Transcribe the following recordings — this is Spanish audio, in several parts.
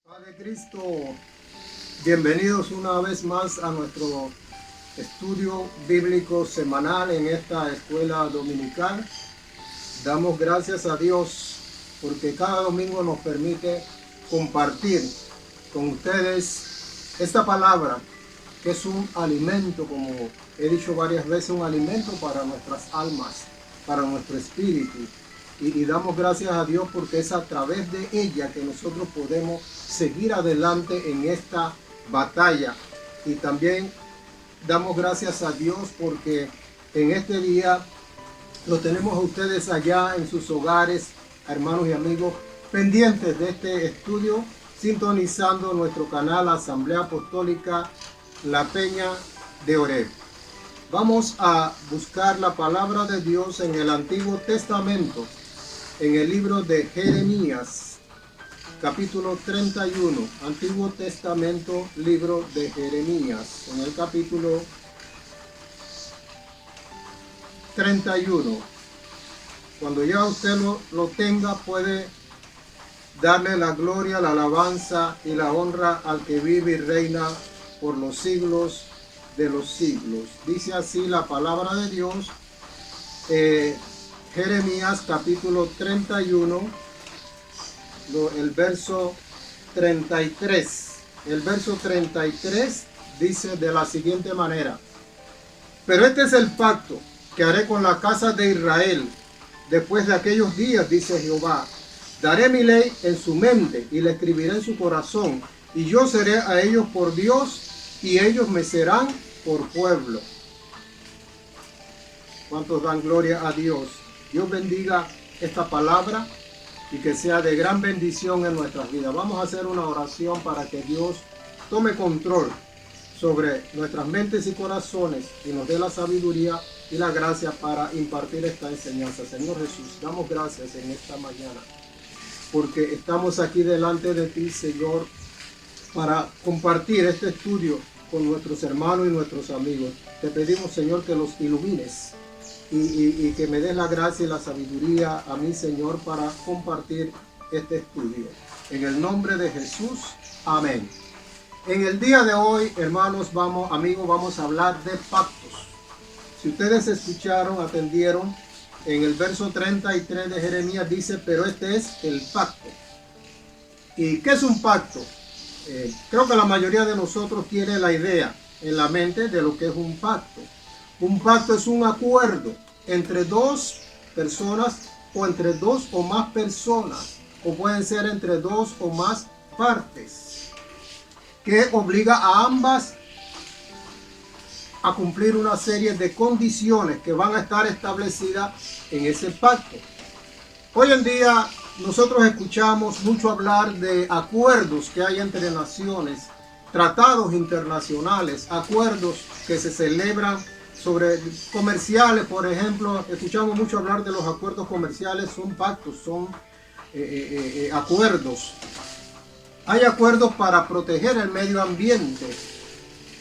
Padre Cristo, bienvenidos una vez más a nuestro estudio bíblico semanal en esta escuela dominical. Damos gracias a Dios porque cada domingo nos permite compartir con ustedes esta palabra que es un alimento, como he dicho varias veces, un alimento para nuestras almas, para nuestro espíritu. Y damos gracias a Dios porque es a través de ella que nosotros podemos seguir adelante en esta batalla. Y también damos gracias a Dios porque en este día lo tenemos a ustedes allá en sus hogares, hermanos y amigos, pendientes de este estudio, sintonizando nuestro canal Asamblea Apostólica La Peña de Oreb. Vamos a buscar la palabra de Dios en el Antiguo Testamento, en el libro de Jeremías, capítulo 31, Antiguo Testamento, libro de Jeremías, en el capítulo 31. Cuando ya usted lo tenga, puede darle la gloria, la alabanza y la honra al que vive y reina por los siglos de los siglos. Dice así la palabra de Dios, Jeremías capítulo 31, el verso 33. El verso 33 dice de la siguiente manera: pero este es el pacto que haré con la casa de Israel después de aquellos días, dice Jehová. Daré mi ley en su mente y la escribiré en su corazón, y yo seré a ellos por Dios y ellos me serán por pueblo. ¿Cuántos dan gloria a Dios? Dios bendiga esta palabra y que sea de gran bendición en nuestras vidas. Vamos a hacer una oración para que Dios tome control sobre nuestras mentes y corazones y nos dé la sabiduría y la gracia para impartir esta enseñanza. Señor Jesús, damos gracias en esta mañana porque estamos aquí delante de ti, Señor, para compartir este estudio con nuestros hermanos y nuestros amigos. Te pedimos, Señor, que los ilumines y que me des la gracia y la sabiduría a mí, Señor, para compartir este estudio. En el nombre de Jesús, amén. En el día de hoy, hermanos, amigos, vamos a hablar de pactos. Si ustedes escucharon, atendieron, en el verso 33 de Jeremías dice, pero este es el pacto. ¿Y qué es un pacto? Creo que la mayoría de nosotros tiene la idea en la mente de lo que es un pacto. Un pacto es un acuerdo entre dos personas o entre dos o más personas, o pueden ser entre dos o más partes, que obliga a ambas a cumplir una serie de condiciones que van a estar establecidas en ese pacto. Hoy en día nosotros escuchamos mucho hablar de acuerdos que hay entre naciones, tratados internacionales, acuerdos que se celebran sobre comerciales. Por ejemplo, escuchamos mucho hablar de los acuerdos comerciales. Son pactos, son acuerdos. Hay acuerdos para proteger el medio ambiente.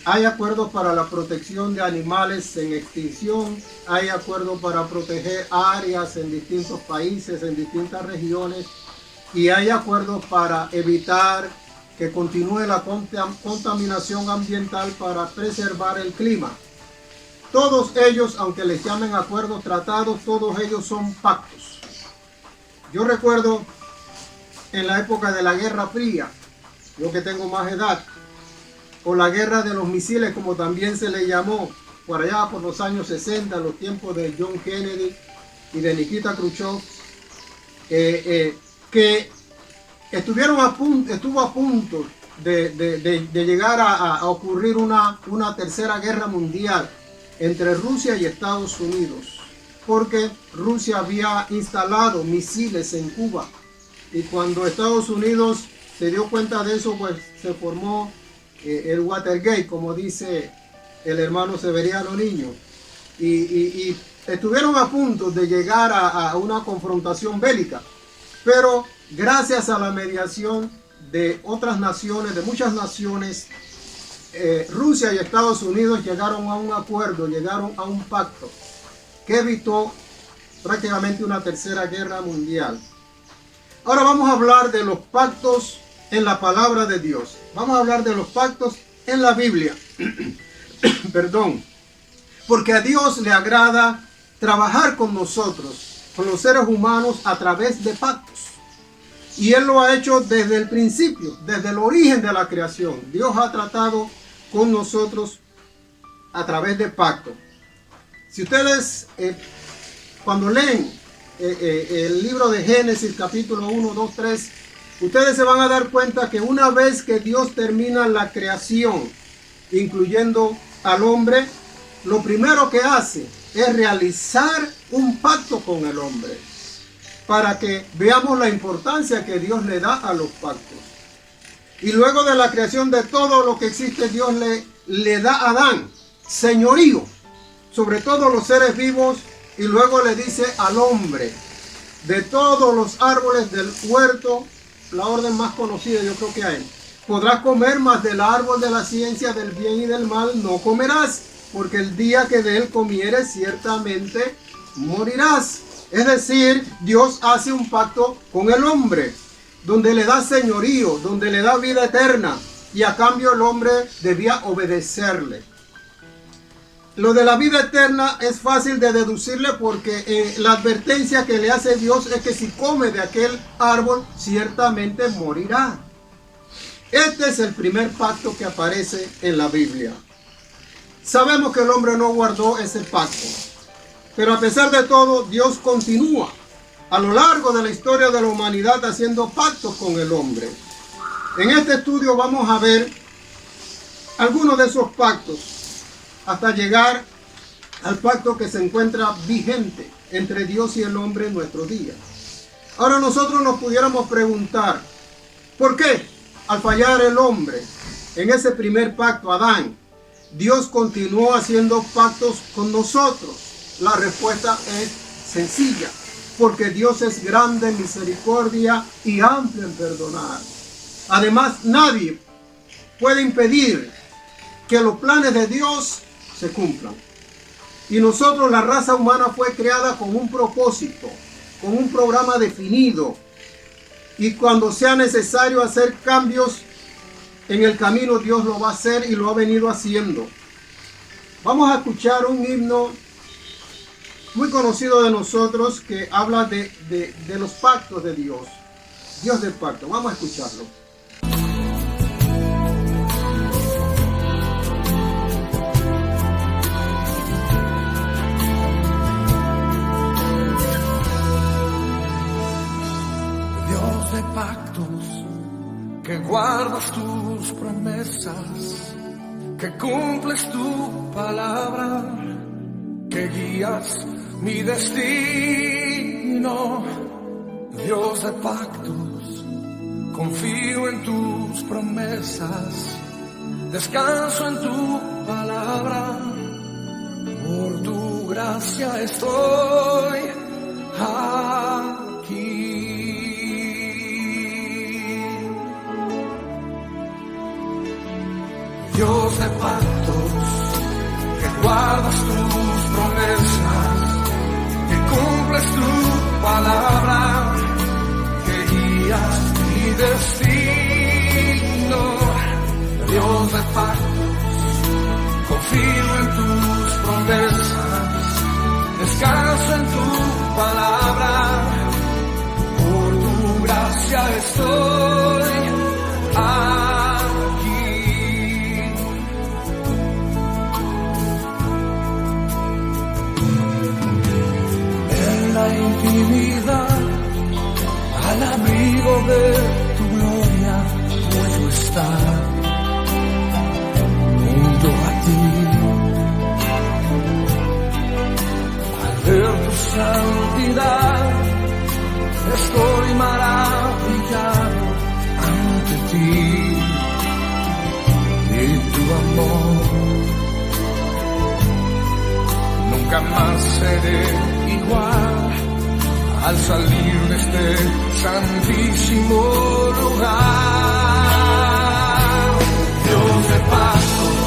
Hay acuerdos para la protección de animales en extinción. Hay acuerdos para proteger áreas en distintos países, en distintas regiones. Y hay acuerdos para evitar que continúe la contaminación ambiental, para preservar el clima. Todos ellos, aunque les llamen acuerdos, tratados, todos ellos son pactos. Yo recuerdo en la época de la Guerra Fría, yo que tengo más edad, o la guerra de los misiles, como también se le llamó, por allá por los años 60, los tiempos de John Kennedy y de Nikita Khrushchev, que estuvo a punto de llegar a ocurrir una tercera guerra mundial entre Rusia y Estados Unidos, porque Rusia había instalado misiles en Cuba, y cuando Estados Unidos se dio cuenta de eso, pues se formó el Watergate, como dice el hermano Severiano Niño, y estuvieron a punto de llegar a una confrontación bélica, pero gracias a la mediación de otras naciones, de muchas naciones, Rusia y Estados Unidos llegaron a un acuerdo, llegaron a un pacto que evitó prácticamente una tercera guerra mundial. Ahora vamos a hablar de los pactos en la palabra de Dios. Vamos a hablar de los pactos en la Biblia. Perdón. Porque a Dios le agrada trabajar con nosotros, con los seres humanos, a través de pactos. Y Él lo ha hecho desde el principio, desde el origen de la creación. Dios ha tratado con nosotros a través de pactos. Si ustedes, cuando leen el libro de Génesis, capítulo 1, 2, 3, ustedes se van a dar cuenta que una vez que Dios termina la creación, incluyendo al hombre, lo primero que hace es realizar un pacto con el hombre, para que veamos la importancia que Dios le da a los pactos. Y luego de la creación de todo lo que existe, Dios le da a Adán señorío sobre todos los seres vivos, y luego le dice al hombre: de todos los árboles del huerto, la orden más conocida yo creo que hay, podrás comer, mas del árbol de la ciencia del bien y del mal no comerás, porque el día que de él comieres ciertamente morirás. Es decir, Dios hace un pacto con el hombre, donde le da señorío, donde le da vida eterna, y a cambio el hombre debía obedecerle. Lo de la vida eterna es fácil de deducirle, porque la advertencia que le hace Dios es que si come de aquel árbol ciertamente morirá. Este es el primer pacto que aparece en la Biblia. Sabemos que el hombre no guardó ese pacto, pero a pesar de todo, Dios continúa a lo largo de la historia de la humanidad haciendo pactos con el hombre. En este estudio vamos a ver algunos de esos pactos hasta llegar al pacto que se encuentra vigente entre Dios y el hombre en nuestros días. Ahora nosotros nos pudiéramos preguntar, ¿por qué al fallar el hombre en ese primer pacto, Adán, Dios continuó haciendo pactos con nosotros? La respuesta es sencilla: porque Dios es grande en misericordia y amplio en perdonar. Además, nadie puede impedir que los planes de Dios se cumplan. Y nosotros, la raza humana, fue creada con un propósito, con un programa definido. Y cuando sea necesario hacer cambios en el camino, Dios lo va a hacer y lo ha venido haciendo. Vamos a escuchar un himno muy conocido de nosotros que habla de los pactos de Dios. Dios del pacto. Vamos a escucharlo. Dios de pactos, que guardas tus promesas, que cumples tu palabra, que guías mi destino. Dios de pactos, confío en tus promesas, descanso en tu palabra, por tu gracia estoy aquí. Dios de pactos, que guardas tus promesas, que cumples tu palabra, que guías mi destino. Dios de pactos, confío en tus promesas, descanso en tu palabra, por tu gracia estoy aquí. En la intimidad, al abrigo de tu gloria, puedo estar junto a ti. Al ver tu santidad, estoy maravillado ante ti y tu amor. Nunca más seré igual al salir de este santísimo lugar. Dios de pactos,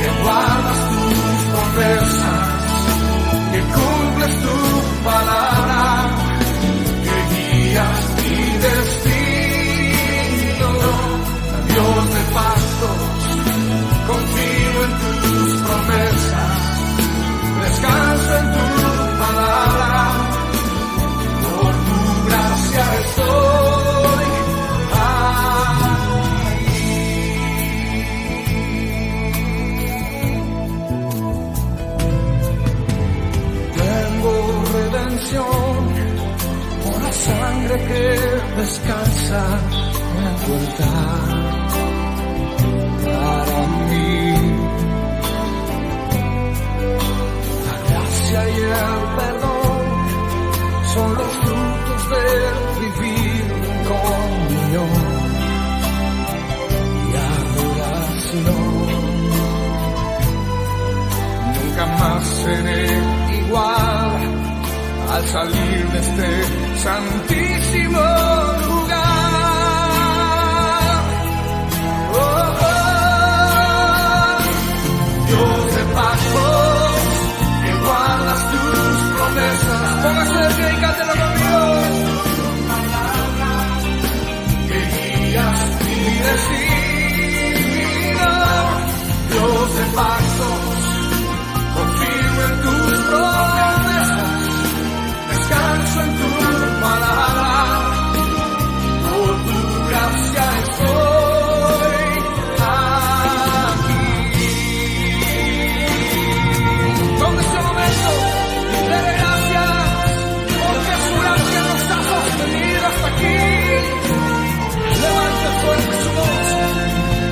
que guardas tus promesas, que cumples tu palabra, que guías mi destino. adoración por la sangre que descansa en la puerta para mí. La gracia y el perdón son los frutos de vivir en comunión y adoración. Nunca más seré igual al salir de este santísimo lugar. Oh, oh, Dios de pactos, que guardas tus promesas. Póngase de pie y cántelo conmigo. Que guías mi destino. Dios de pactos, confío en tus promesas, descanso en tu palabra, por tu gracia estoy aquí. Toma este momento, dale gracias, porque su gracia nos ha sostenido hasta aquí. Levante fuerte su voz,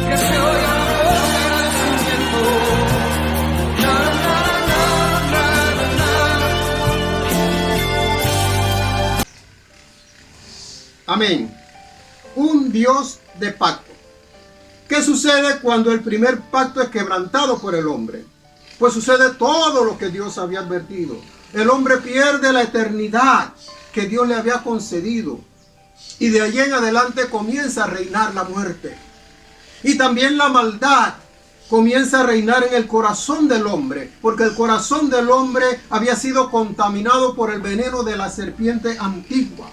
que se oiga la voz de agradecimiento. Amén. Un Dios de pacto. ¿Qué sucede cuando el primer pacto es quebrantado por el hombre? Pues sucede todo lo que Dios había advertido. El hombre pierde la eternidad que Dios le había concedido. Y de allí en adelante comienza a reinar la muerte. Y también la maldad comienza a reinar en el corazón del hombre. Porque el corazón del hombre había sido contaminado por el veneno de la serpiente antigua.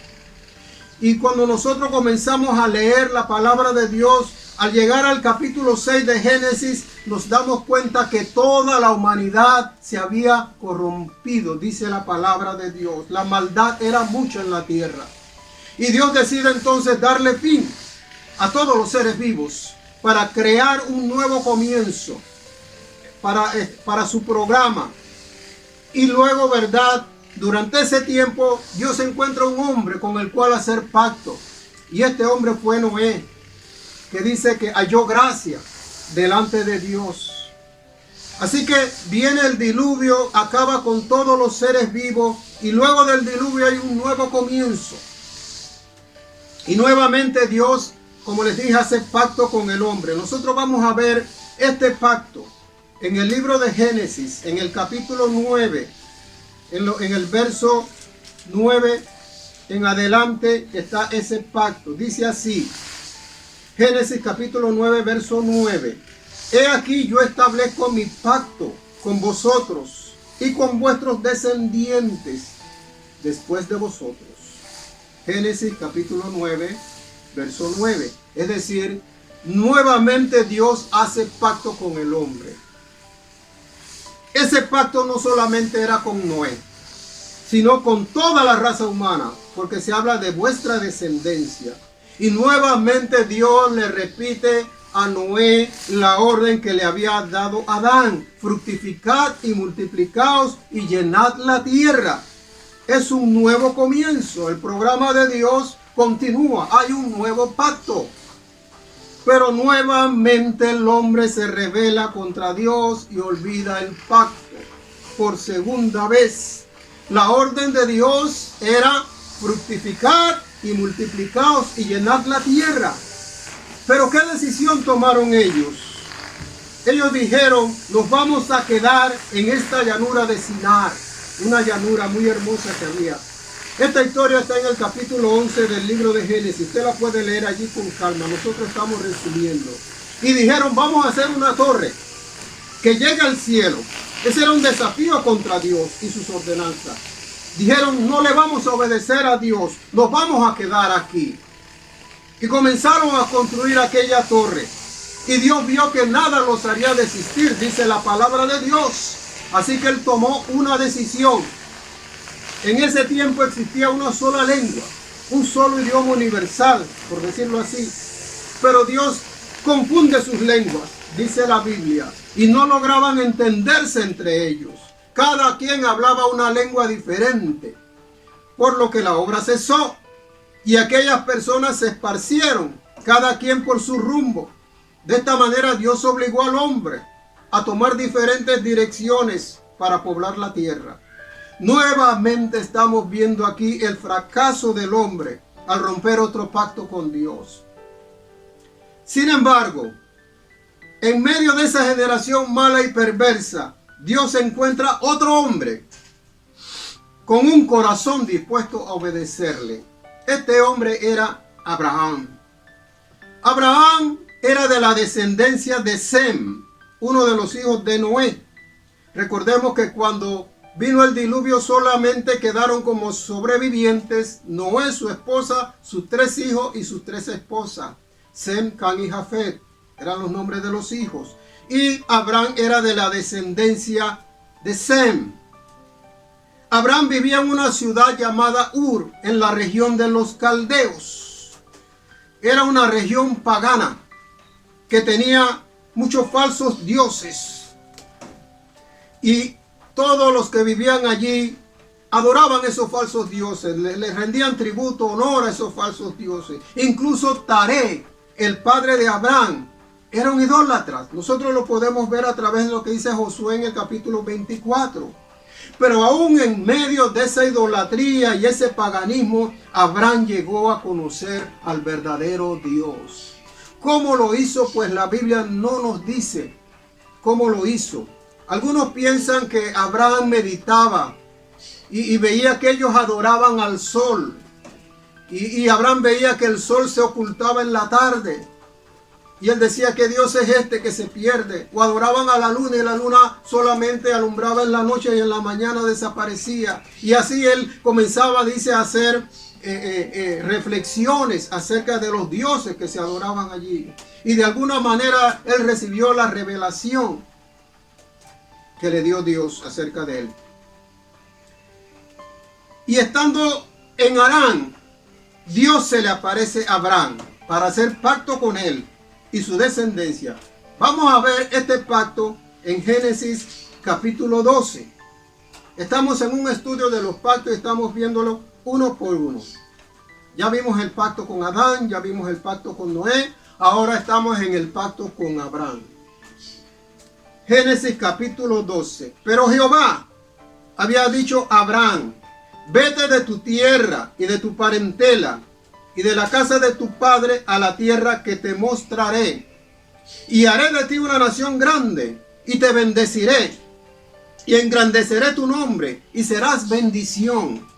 Y cuando nosotros comenzamos a leer la palabra de Dios, al llegar al capítulo 6 de Génesis, nos damos cuenta que toda la humanidad se había corrompido, dice la palabra de Dios. La maldad era mucha en la tierra. Y Dios decide entonces darle fin a todos los seres vivos para crear un nuevo comienzo para su programa. Y luego, ¿verdad? Durante ese tiempo, Dios encuentra un hombre con el cual hacer pacto. Y este hombre fue Noé, que dice que halló gracia delante de Dios. Así que viene el diluvio, acaba con todos los seres vivos. Y luego del diluvio hay un nuevo comienzo. Y nuevamente Dios, como les dije, hace pacto con el hombre. Nosotros vamos a ver este pacto en el libro de Génesis, en el capítulo 9. En el verso 9 en adelante está ese pacto. Dice así, Génesis capítulo 9, verso 9. He aquí yo establezco mi pacto con vosotros y con vuestros descendientes después de vosotros. Génesis capítulo 9, verso 9. Es decir, nuevamente Dios hace pacto con el hombre. Ese pacto no solamente era con Noé, sino con toda la raza humana, porque se habla de vuestra descendencia. Y nuevamente Dios le repite a Noé la orden que le había dado a Adán: fructificad y multiplicaos y llenad la tierra. Es un nuevo comienzo. El programa de Dios continúa. Hay un nuevo pacto. Pero nuevamente el hombre se rebela contra Dios y olvida el pacto. Por segunda vez, la orden de Dios era fructificar y multiplicaos y llenad la tierra. Pero ¿qué decisión tomaron ellos? Ellos dijeron: nos vamos a quedar en esta llanura de Sinar, una llanura muy hermosa que había. Esta historia está en el capítulo 11 del libro de Génesis. Usted la puede leer allí con calma. Nosotros estamos resumiendo. Y dijeron: vamos a hacer una torre que llegue al cielo. Ese era un desafío contra Dios y sus ordenanzas. Dijeron: no le vamos a obedecer a Dios, nos vamos a quedar aquí. Y comenzaron a construir aquella torre. Y Dios vio que nada los haría desistir, dice la palabra de Dios. Así que Él tomó una decisión. En ese tiempo existía una sola lengua, un solo idioma universal, por decirlo así. Pero Dios confunde sus lenguas, dice la Biblia, y no lograban entenderse entre ellos. Cada quien hablaba una lengua diferente. por lo que la obra cesó, y aquellas personas se esparcieron, cada quien por su rumbo. De esta manera Dios obligó al hombre a tomar diferentes direcciones para poblar la tierra. Nuevamente estamos viendo aquí el fracaso del hombre al romper otro pacto con Dios. Sin embargo, en medio de esa generación mala y perversa, Dios encuentra otro hombre con un corazón dispuesto a obedecerle. Este hombre era Abraham. Abraham era de la descendencia de Sem, uno de los hijos de Noé. Recordemos que cuando vino el diluvio solamente quedaron como sobrevivientes Noé, su esposa, sus 3 hijos y sus 3 esposas. Sem, Can y Jafet eran los nombres de los hijos. Y Abraham era de la descendencia de Sem. Abraham vivía en una ciudad llamada Ur, en la región de los caldeos. Era una región pagana que tenía muchos falsos dioses. Y todos los que vivían allí adoraban esos falsos dioses, les rendían tributo, honor a esos falsos dioses. Incluso Taré, el padre de Abraham, era un idólatra. Nosotros lo podemos ver a través de lo que dice Josué en el capítulo 24. Pero aún en medio de esa idolatría y ese paganismo, Abraham llegó a conocer al verdadero Dios. ¿Cómo lo hizo? Pues la Biblia no nos dice cómo lo hizo. Algunos piensan que Abraham meditaba y veía que ellos adoraban al sol. Y Abraham veía que el sol se ocultaba en la tarde. Y él decía que Dios es este que se pierde. O adoraban a la luna y la luna solamente alumbraba en la noche y en la mañana desaparecía. Y así él comenzaba, dice, a hacer reflexiones acerca de los dioses que se adoraban allí. Y de alguna manera él recibió la revelación que le dio Dios acerca de él. Y estando en Harán, Dios se le aparece a Abraham para hacer pacto con él y su descendencia. Vamos a ver este pacto en Génesis capítulo 12. Estamos en un estudio de los pactos y estamos viéndolo uno por uno. Ya vimos el pacto con Adán, ya vimos el pacto con Noé, ahora estamos en el pacto con Abraham. Génesis capítulo 12. Pero Jehová había dicho a Abraham: vete de tu tierra y de tu parentela y de la casa de tu padre a la tierra que te mostraré, y haré de ti una nación grande, y te bendeciré, y engrandeceré tu nombre, y serás bendición.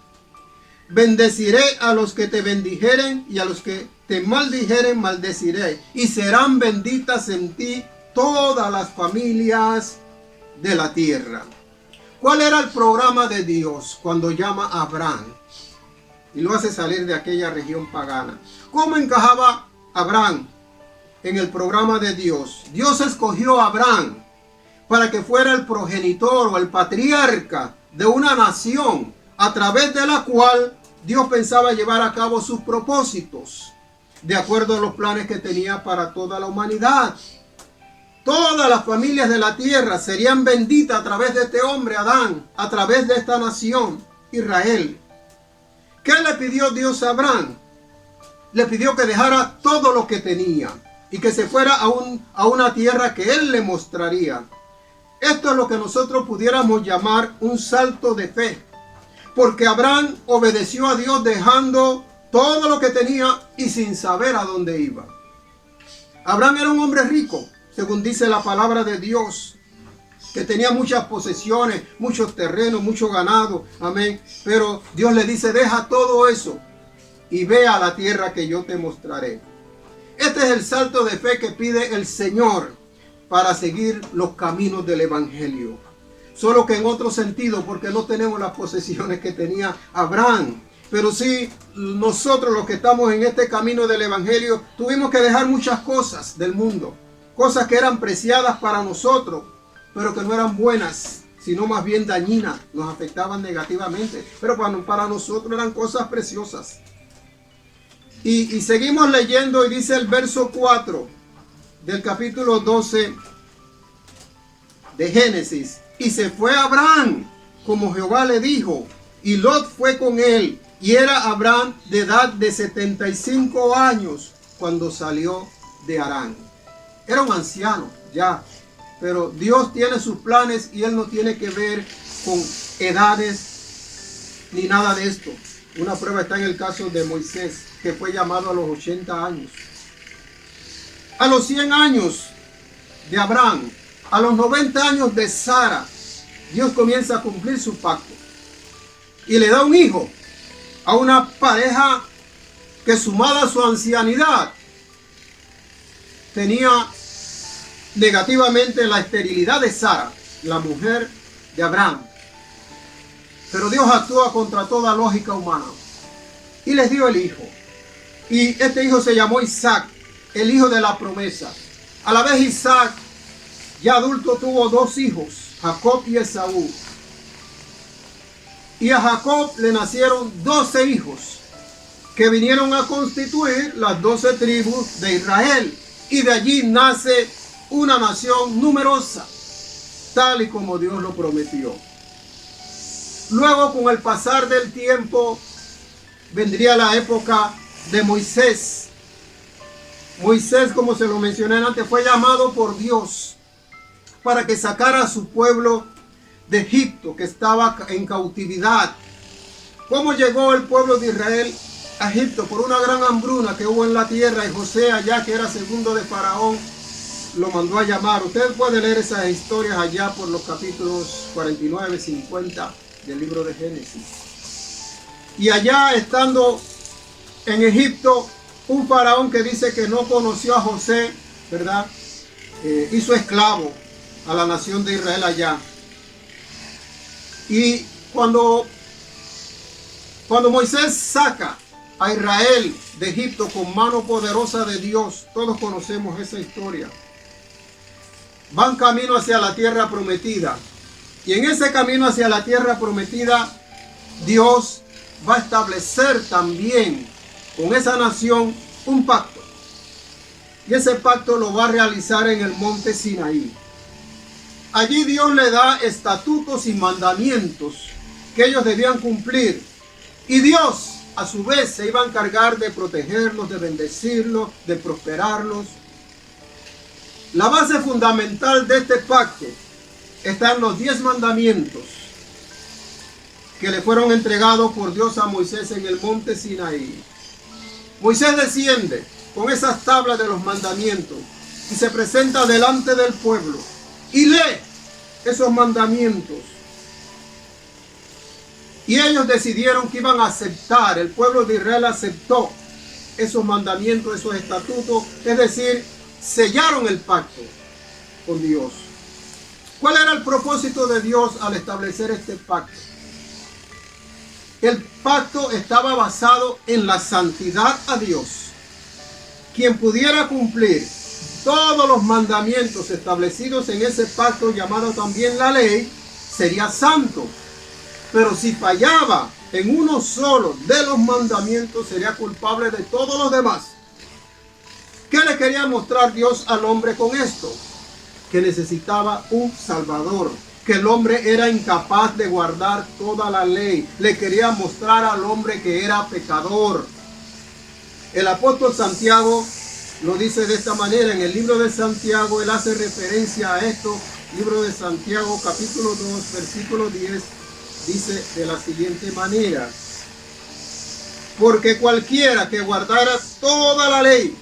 Bendeciré a los que te bendijeren, y a los que te maldijeren maldeciré, y serán benditas en ti todas las familias de la tierra. ¿Cuál era el programa de Dios cuando llama a Abraham y lo hace salir de aquella región pagana? ¿Cómo encajaba Abraham en el programa de Dios? Dios escogió a Abraham para que fuera el progenitor o el patriarca de una nación a través de la cual Dios pensaba llevar a cabo sus propósitos, de acuerdo a los planes que tenía para toda la humanidad. Todas las familias de la tierra serían benditas a través de este hombre, Adán, a través de esta nación, Israel. ¿Qué le pidió Dios a Abraham? Le pidió que dejara todo lo que tenía y que se fuera a una tierra que él le mostraría. Esto es lo que nosotros pudiéramos llamar un salto de fe, porque Abraham obedeció a Dios dejando todo lo que tenía y sin saber a dónde iba. Abraham era un hombre rico, según dice la palabra de Dios, que tenía muchas posesiones, muchos terrenos, mucho ganado, amén. Pero Dios le dice: deja todo eso y ve a la tierra que yo te mostraré. Este es el salto de fe que pide el Señor para seguir los caminos del Evangelio. Solo que en otro sentido, porque no tenemos las posesiones que tenía Abraham. Pero sí, nosotros los que estamos en este camino del Evangelio, tuvimos que dejar muchas cosas del mundo. Cosas que eran preciadas para nosotros, pero que no eran buenas, sino más bien dañinas, nos afectaban negativamente. Pero para nosotros eran cosas preciosas. Y seguimos leyendo y dice el verso 4 del capítulo 12 de Génesis. Y se fue Abraham, como Jehová le dijo, y Lot fue con él. Y era Abraham de edad de 75 años cuando salió de Harán. Era un anciano ya, pero Dios tiene sus planes y Él no tiene que ver con edades ni nada de esto. Una prueba está en el caso de Moisés, que fue llamado a los 80 años. A los 100 años de Abraham, a los 90 años de Sara, Dios comienza a cumplir su pacto y le da un hijo a una pareja que, sumada a su ancianidad, tenía negativamente la esterilidad de Sara, la mujer de Abraham. Pero Dios actúa contra toda lógica humana y les dio el hijo. Y este hijo se llamó Isaac, el hijo de la promesa. A la vez Isaac, ya adulto, tuvo dos hijos, Jacob y Esaú. Y a Jacob le nacieron 12 hijos que vinieron a constituir las 12 tribus de Israel. Y de allí nace una nación numerosa, tal y como Dios lo prometió. Luego, con el pasar del tiempo, vendría la época de Moisés. Moisés, como se lo mencioné antes, fue llamado por Dios para que sacara a su pueblo de Egipto, que estaba en cautividad. ¿Cómo llegó el pueblo de Israel a Egipto? Por una gran hambruna que hubo en la tierra, y José, allá que era segundo de Faraón, lo mandó a llamar. Usted puede leer esas historias allá por los capítulos 49, 50 del libro de Génesis. Y allá, estando en Egipto, un faraón que dice que no conoció a José, ¿verdad? Hizo esclavo a la nación de Israel allá. Y cuando Moisés saca a Israel de Egipto con mano poderosa de Dios, todos conocemos esa historia, van camino hacia la tierra prometida. Y en ese camino hacia la tierra prometida, Dios va a establecer también con esa nación un pacto. Y ese pacto lo va a realizar en el monte Sinaí. Allí Dios le da estatutos y mandamientos que ellos debían cumplir. Y Dios, a su vez, se iba a encargar de protegerlos, de bendecirlos, de prosperarlos. La base fundamental de este pacto está en los 10 mandamientos que le fueron entregados por Dios a Moisés en el monte Sinaí. Moisés desciende con esas tablas de los mandamientos y se presenta delante del pueblo y lee esos mandamientos. Y ellos decidieron que iban a aceptar, el pueblo de Israel aceptó esos mandamientos, esos estatutos, es decir, sellaron el pacto con Dios. ¿Cuál era el propósito de Dios al establecer este pacto? El pacto estaba basado en la santidad a Dios. Quien pudiera cumplir todos los mandamientos establecidos en ese pacto, llamado también la ley, sería santo. Pero si fallaba en uno solo de los mandamientos, sería culpable de todos los demás. ¿Qué le quería mostrar Dios al hombre con esto? Que necesitaba un Salvador, que el hombre era incapaz de guardar toda la ley. Le quería mostrar al hombre que era pecador. El apóstol Santiago lo dice de esta manera. En el libro de Santiago, él hace referencia a esto. Libro de Santiago, capítulo 2, versículo 10, dice de la siguiente manera: porque cualquiera que guardara toda la ley,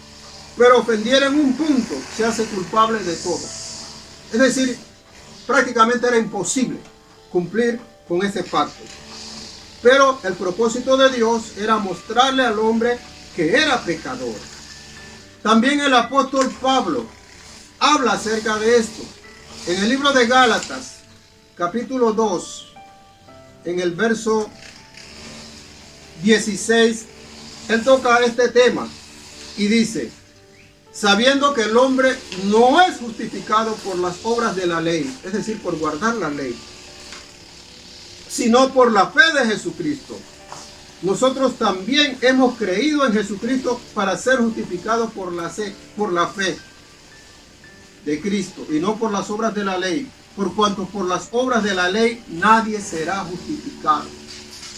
pero ofendiera en un punto, se hace culpable de todo. Es decir, prácticamente era imposible cumplir con ese pacto. Pero el propósito de Dios era mostrarle al hombre que era pecador. También el apóstol Pablo habla acerca de esto. En el libro de Gálatas, capítulo 2, en el verso 16, él toca este tema y dice: sabiendo que el hombre no es justificado por las obras de la ley, es decir, por guardar la ley, sino por la fe de Jesucristo. Nosotros también hemos creído en Jesucristo para ser justificados por la fe de Cristo y no por las obras de la ley, por cuanto por las obras de la ley nadie será justificado.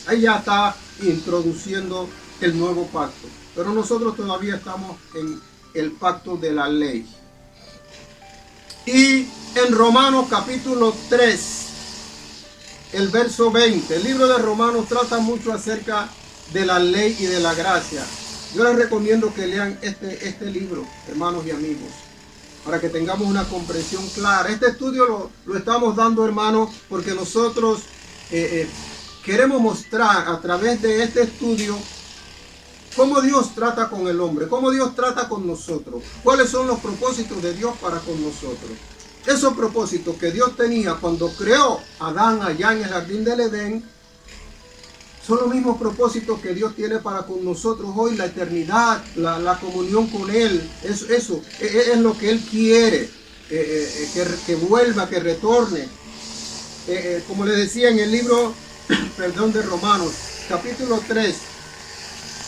Ahí ya está introduciendo el nuevo pacto. Pero nosotros todavía estamos en el pacto de la ley. Y en Romanos capítulo 3, el verso 20, el libro de Romanos trata mucho acerca de la ley y de la gracia. Yo les recomiendo que lean este libro, hermanos y amigos, para que tengamos una comprensión clara. Este estudio lo estamos dando, hermanos, porque nosotros queremos mostrar a través de este estudio cómo Dios trata con el hombre, cómo Dios trata con nosotros, cuáles son los propósitos de Dios para con nosotros. Esos propósitos que Dios tenía cuando creó a Adán allá en el jardín del Edén, son los mismos propósitos que Dios tiene para con nosotros hoy, la eternidad, la comunión con Él. Eso es lo que Él quiere, que vuelva, que retorne. Como les decía en el libro, de Romanos, capítulo 3,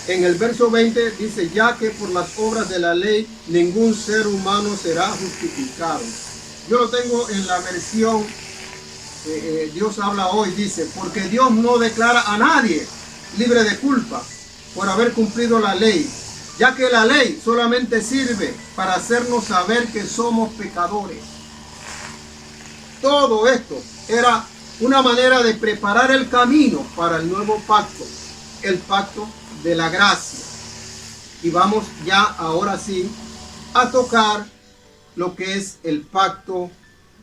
en el verso 20 dice, ya que por las obras de la ley ningún ser humano será justificado. Yo lo tengo en la versión Dios habla hoy, dice, porque Dios no declara a nadie libre de culpa por haber cumplido la ley, ya que la ley solamente sirve para hacernos saber que somos pecadores. Todo esto era una manera de preparar el camino para el nuevo pacto, el pacto de la gracia. Y vamos ya ahora sí a tocar lo que es el pacto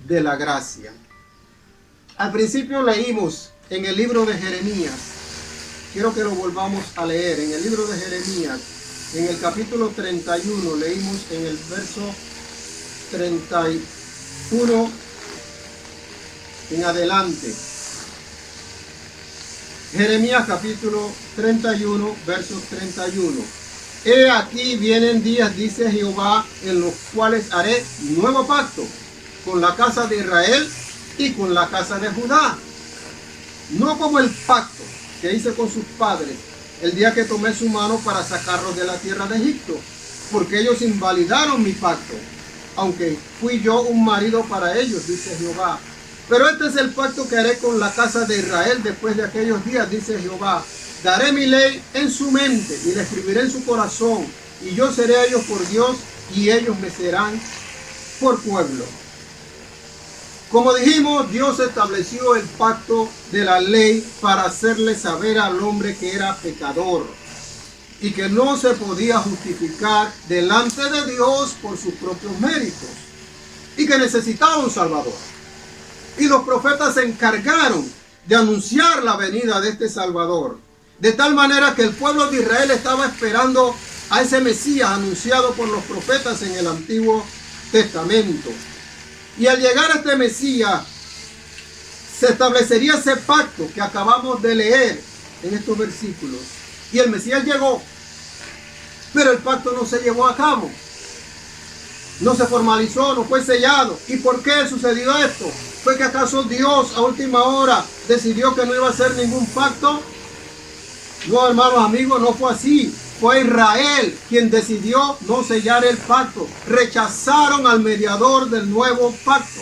de la gracia. Al principio leímos en el libro de Jeremías, quiero que lo volvamos a leer, en el libro de Jeremías, en el capítulo 31, leímos en el verso 31 en adelante. Jeremías capítulo 31, verso 31. He aquí vienen días, dice Jehová, en los cuales haré nuevo pacto con la casa de Israel y con la casa de Judá, no como el pacto que hice con sus padres el día que tomé su mano para sacarlos de la tierra de Egipto, porque ellos invalidaron mi pacto, aunque fui yo un marido para ellos, dice Jehová. Pero este es el pacto que haré con la casa de Israel después de aquellos días, dice Jehová. Daré mi ley en su mente y la escribiré en su corazón, y yo seré a ellos por Dios y ellos me serán por pueblo. Como dijimos, Dios estableció el pacto de la ley para hacerle saber al hombre que era pecador y que no se podía justificar delante de Dios por sus propios méritos y que necesitaba un Salvador. Y los profetas se encargaron de anunciar la venida de este Salvador, de tal manera que el pueblo de Israel estaba esperando a ese Mesías anunciado por los profetas en el Antiguo Testamento. Y al llegar a este Mesías, se establecería ese pacto que acabamos de leer en estos versículos. Y el Mesías llegó, pero el pacto no se llevó a cabo. No se formalizó, no fue sellado. ¿Y por qué sucedió esto? ¿Fue que acaso Dios a última hora decidió que no iba a hacer ningún pacto? No, hermanos, amigos, no fue así. Fue Israel quien decidió no sellar el pacto. Rechazaron al mediador del nuevo pacto.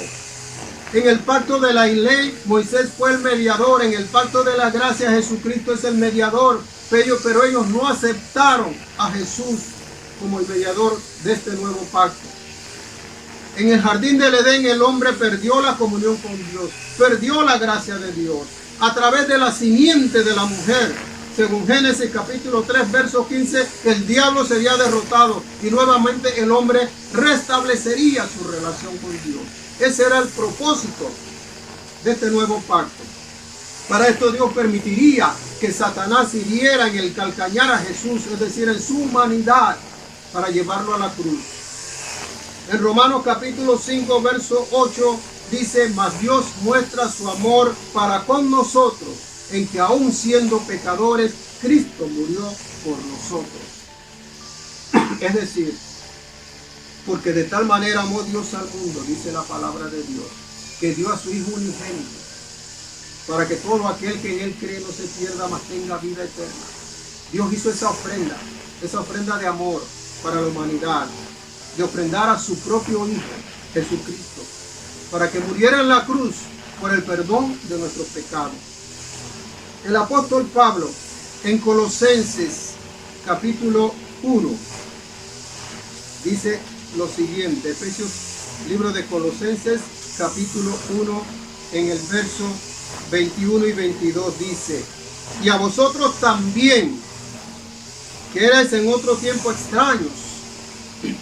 En el pacto de la ley, Moisés fue el mediador. En el pacto de la gracia, Jesucristo es el mediador. Pero ellos no aceptaron a Jesús como el mediador de este nuevo pacto. En el jardín del Edén, el hombre perdió la comunión con Dios. Perdió la gracia de Dios. A través de la simiente de la mujer. Según Génesis capítulo 3, verso 15, el diablo sería derrotado y nuevamente el hombre restablecería su relación con Dios. Ese era el propósito de este nuevo pacto. Para esto Dios permitiría que Satanás hiriera en el calcañar a Jesús, es decir, en su humanidad, para llevarlo a la cruz. En Romanos capítulo 5, verso 8, dice, mas Dios muestra su amor para con nosotros, en que aún siendo pecadores, Cristo murió por nosotros. Es decir, porque de tal manera amó Dios al mundo, dice la palabra de Dios, que dio a su Hijo unigénito, para que todo aquel que en Él cree no se pierda, mas tenga vida eterna. Dios hizo esa ofrenda de amor para la humanidad, de ofrendar a su propio Hijo, Jesucristo, para que muriera en la cruz por el perdón de nuestros pecados. El apóstol Pablo, En Colosenses capítulo 1 dice lo siguiente. Libro de Colosenses capítulo 1 en el verso 21 y 22 dice: y a vosotros también, que erais en otro tiempo extraños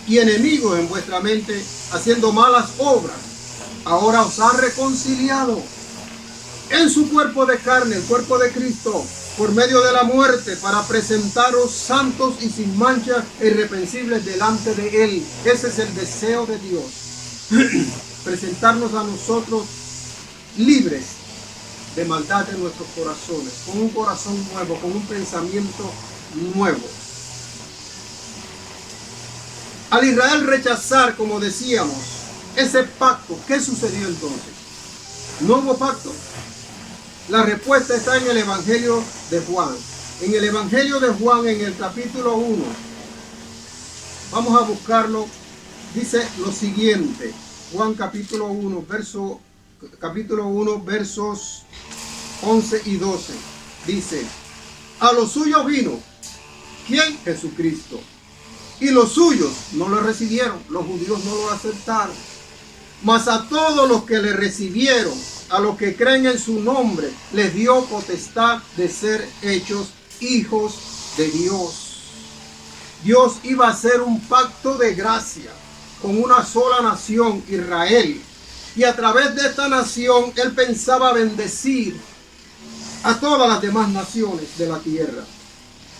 y enemigos en vuestra mente, haciendo malas obras, ahora os ha reconciliado en su cuerpo de carne, el cuerpo de Cristo, por medio de la muerte, para presentaros santos y sin mancha e irreprensibles delante de Él. Ese es el deseo de Dios. Presentarnos a nosotros libres de maldad en nuestros corazones, con un corazón nuevo, con un pensamiento nuevo. Al Israel rechazar, como decíamos, ese pacto, ¿qué sucedió entonces? ¿No hubo pacto? La respuesta está en el Evangelio de Juan. En el Evangelio de Juan, en el capítulo 1, vamos a buscarlo, dice lo siguiente. Juan capítulo 1, versos 11 y 12. Dice: a los suyos vino. ¿Quién? Jesucristo. Y los suyos no lo recibieron. Los judíos no lo aceptaron. Mas a todos los que le recibieron, a los que creen en su nombre, les dio potestad de ser hechos hijos de Dios. Dios iba a hacer un pacto de gracia con una sola nación, Israel. Y a través de esta nación, Él pensaba bendecir a todas las demás naciones de la tierra.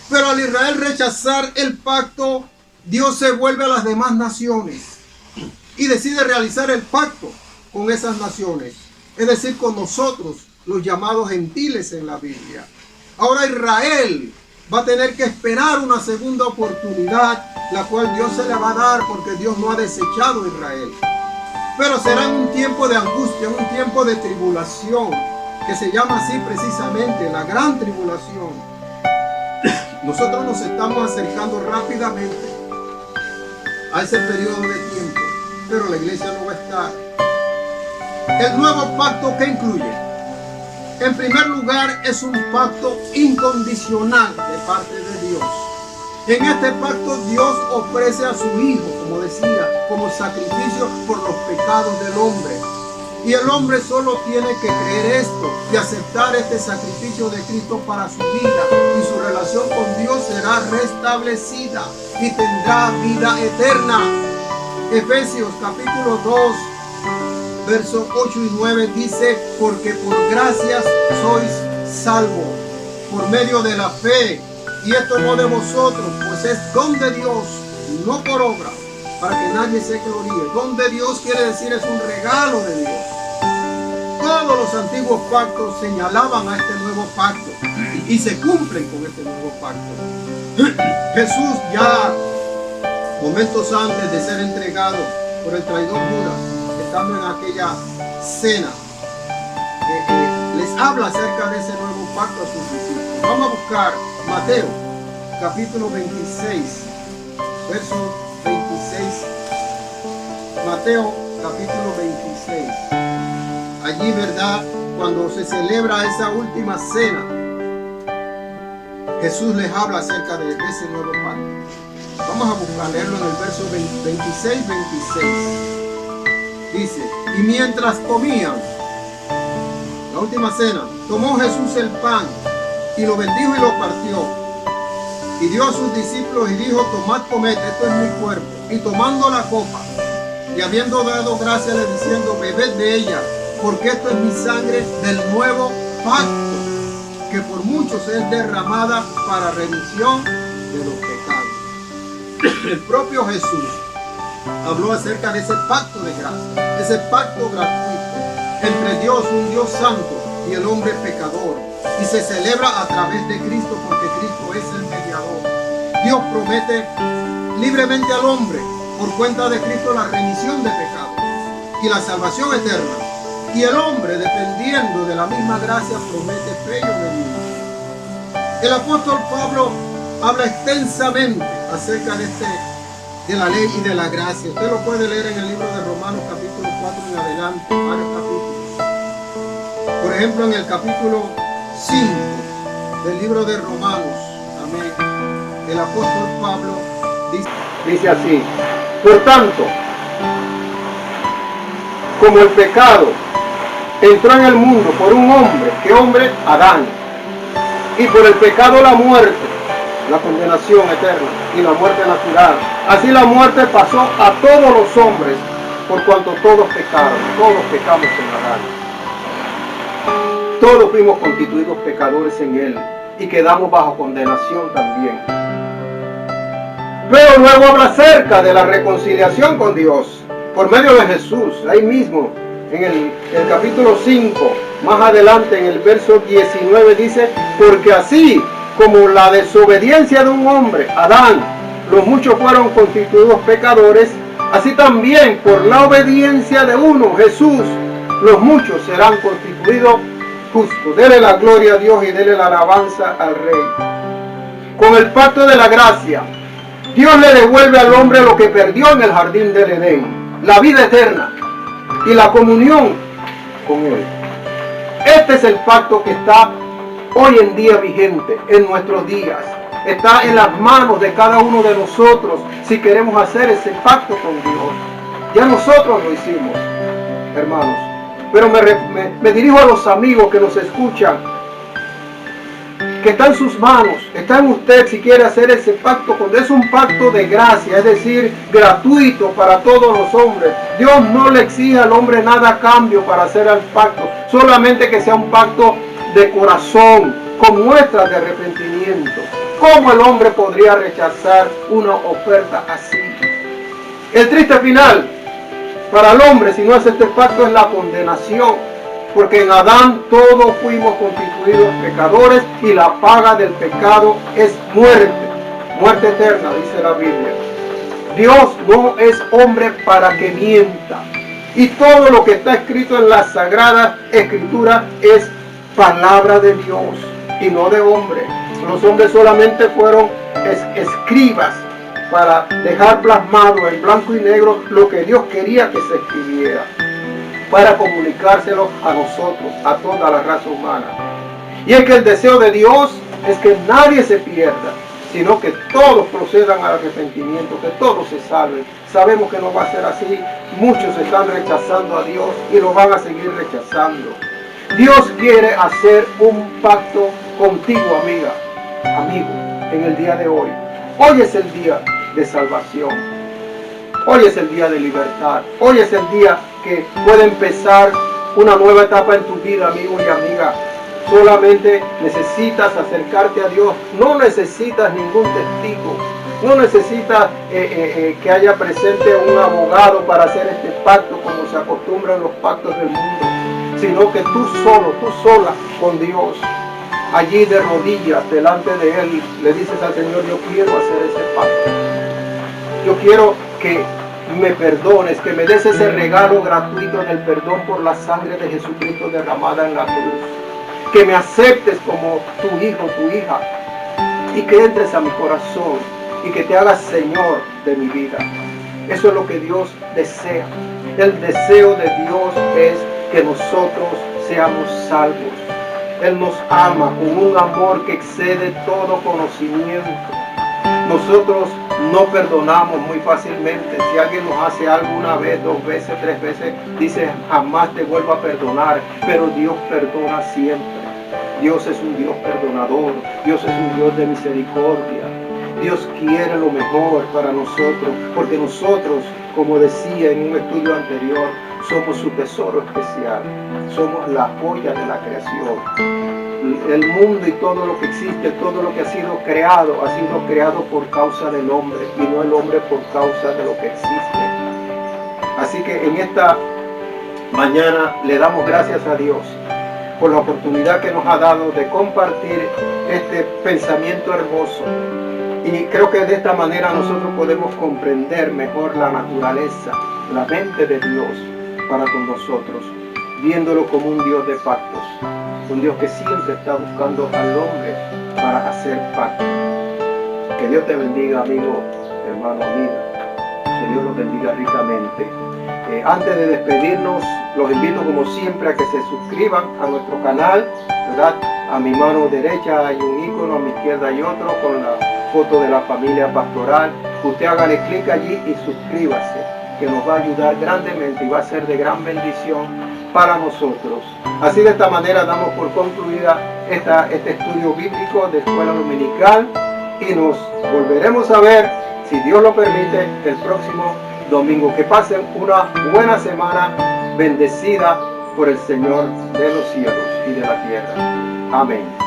Pero al Israel rechazar el pacto, Dios se vuelve a las demás naciones y decide realizar el pacto con esas naciones. Es decir, con nosotros, los llamados gentiles en la Biblia. Ahora Israel va a tener que esperar una segunda oportunidad, la cual Dios se le va a dar, porque Dios no ha desechado a Israel. Pero será en un tiempo de angustia, en un tiempo de tribulación, que se llama así precisamente, la gran tribulación. Nosotros nos estamos acercando rápidamente a ese periodo de tiempo, pero la iglesia no va a estar. El nuevo pacto, ¿qué incluye? En primer lugar, es un pacto incondicional de parte de Dios. En este pacto Dios ofrece a su Hijo, como decía, como sacrificio por los pecados del hombre. Y el hombre solo tiene que creer esto y aceptar este sacrificio de Cristo para su vida. Y su relación con Dios será restablecida y tendrá vida eterna. Efesios capítulo 2. Versos 8 y 9 dice: porque por gracias sois salvos, por medio de la fe, y esto no de vosotros, pues es don de Dios, no por obra, para que nadie se gloríe. Don de Dios quiere decir es un regalo de Dios. Todos los antiguos pactos señalaban a este nuevo pacto y se cumplen con este nuevo pacto. Jesús, ya momentos antes de ser entregado por el traidor Judas, estando en aquella cena, les habla acerca de ese nuevo pacto a sus discípulos. Vamos a buscar Mateo capítulo 26, verso 26. Mateo capítulo 26. Allí, ¿verdad? Cuando se celebra esa última cena, Jesús les habla acerca de ese nuevo pacto. Vamos a buscar, leerlo en el verso 26. Dice: y mientras comían la última cena, tomó Jesús el pan y lo bendijo y lo partió y dio a sus discípulos y dijo: tomad, comed, esto es mi cuerpo. Y tomando la copa y habiendo dado gracias, le diciendo: bebed de ella, porque esto es mi sangre del nuevo pacto, que por muchos es derramada para remisión de los pecados. El propio Jesús habló acerca de ese pacto de gracia, ese pacto gratuito entre Dios, un Dios santo, y el hombre pecador, y se celebra a través de Cristo, porque Cristo es el mediador. Dios promete libremente al hombre, por cuenta de Cristo, la remisión de pecados y la salvación eterna, y el hombre, dependiendo de la misma gracia, promete fe y obediencia. El apóstol Pablo habla extensamente acerca de la ley y de la gracia. Usted lo puede leer en el libro de Romanos capítulo 4 en adelante, varios capítulos. Por ejemplo, en el capítulo 5 del libro de Romanos. Amén. El apóstol Pablo dice así: por tanto, como el pecado entró en el mundo por un hombre, ¿qué hombre? Adán. Y por el pecado la muerte, la condenación eterna y la muerte natural. Así la muerte pasó a todos los hombres, por cuanto todos pecaron, todos pecamos en Adán. Todos fuimos constituidos pecadores en él y quedamos bajo condenación también. Pero luego habla acerca de la reconciliación con Dios por medio de Jesús, ahí mismo en el capítulo 5, más adelante en el verso 19 dice: porque así como la desobediencia de un hombre, Adán, los muchos fueron constituidos pecadores, así también por la obediencia de uno, Jesús, los muchos serán constituidos justos. Dele la gloria a Dios y dele la alabanza al Rey. Con el pacto de la gracia, Dios le devuelve al hombre lo que perdió en el jardín del Edén: la vida eterna y la comunión con Él. Este es el pacto que está hoy en día vigente en nuestros días. Está en las manos de cada uno de nosotros si queremos hacer ese pacto con Dios. Ya nosotros lo hicimos, hermanos. Pero me dirijo a los amigos que nos escuchan, que está en sus manos, está en usted si quiere hacer ese pacto. Cuando es un pacto de gracia, es decir, gratuito para todos los hombres. Dios no le exige al hombre nada a cambio para hacer el pacto, solamente que sea un pacto de corazón, con muestras de arrepentimiento. ¿Cómo el hombre podría rechazar una oferta así? El triste final para el hombre, si no hace este pacto, es la condenación. Porque en Adán todos fuimos constituidos pecadores y la paga del pecado es muerte. Muerte eterna, dice la Biblia. Dios no es hombre para que mienta. Y todo lo que está escrito en la Sagrada Escritura es palabra de Dios y no de hombre. Los hombres solamente fueron escribas para dejar plasmado en blanco y negro lo que Dios quería que se escribiera, para comunicárselo a nosotros, a toda la raza humana. Y es que el deseo de Dios es que nadie se pierda, sino que todos procedan al arrepentimiento, que todos se salven. Sabemos que no va a ser así. Muchos están rechazando a Dios y lo van a seguir rechazando. Dios quiere hacer un pacto contigo, amiga, amigo, en el día de hoy. Hoy es el día de salvación. Hoy es el día de libertad. Hoy es el día que puede empezar una nueva etapa en tu vida, amigo y amiga. Solamente necesitas acercarte a Dios. No necesitas ningún testigo. No necesitas que haya presente un abogado para hacer este pacto como se acostumbra en los pactos del mundo. Sino que tú solo, tú sola con Dios, allí de rodillas delante de Él, le dices al Señor: yo quiero hacer ese pacto. Yo quiero que me perdones, que me des ese regalo gratuito del perdón por la sangre de Jesucristo derramada en la cruz. Que me aceptes como tu hijo, tu hija, y que entres a mi corazón y que te hagas Señor de mi vida. Eso es lo que Dios desea. El deseo de Dios es que nosotros seamos salvos. Él nos ama con un amor que excede todo conocimiento. Nosotros no perdonamos muy fácilmente. Si alguien nos hace algo una vez, 2 veces, 3 veces, dice: jamás te vuelvo a perdonar. Pero Dios perdona siempre. Dios es un Dios perdonador. Dios es un Dios de misericordia. Dios quiere lo mejor para nosotros, porque nosotros, como decía en un estudio anterior, somos su tesoro especial. Somos la joya de la creación. El mundo y todo lo que existe, todo lo que ha sido creado por causa del hombre y no el hombre por causa de lo que existe. Así que en esta mañana le damos gracias a Dios por la oportunidad que nos ha dado de compartir este pensamiento hermoso. Y creo que de esta manera nosotros podemos comprender mejor la naturaleza, la mente de Dios para con nosotros, viéndolo como un Dios de pactos, un Dios que siempre está buscando al hombre para hacer pactos. Que Dios te bendiga, amigo, hermano, amiga. Que Dios los bendiga ricamente. Antes de despedirnos, los invito como siempre a que se suscriban a nuestro canal, ¿verdad? A mi mano derecha hay un icono, a mi izquierda hay otro con la foto de la familia pastoral. Usted hágale clic allí y suscríbase, que nos va a ayudar grandemente y va a ser de gran bendición para nosotros. Así de esta manera damos por concluida este estudio bíblico de Escuela Dominical y nos volveremos a ver, si Dios lo permite, el próximo domingo. Que pasen una buena semana bendecida por el Señor de los cielos y de la tierra. Amén.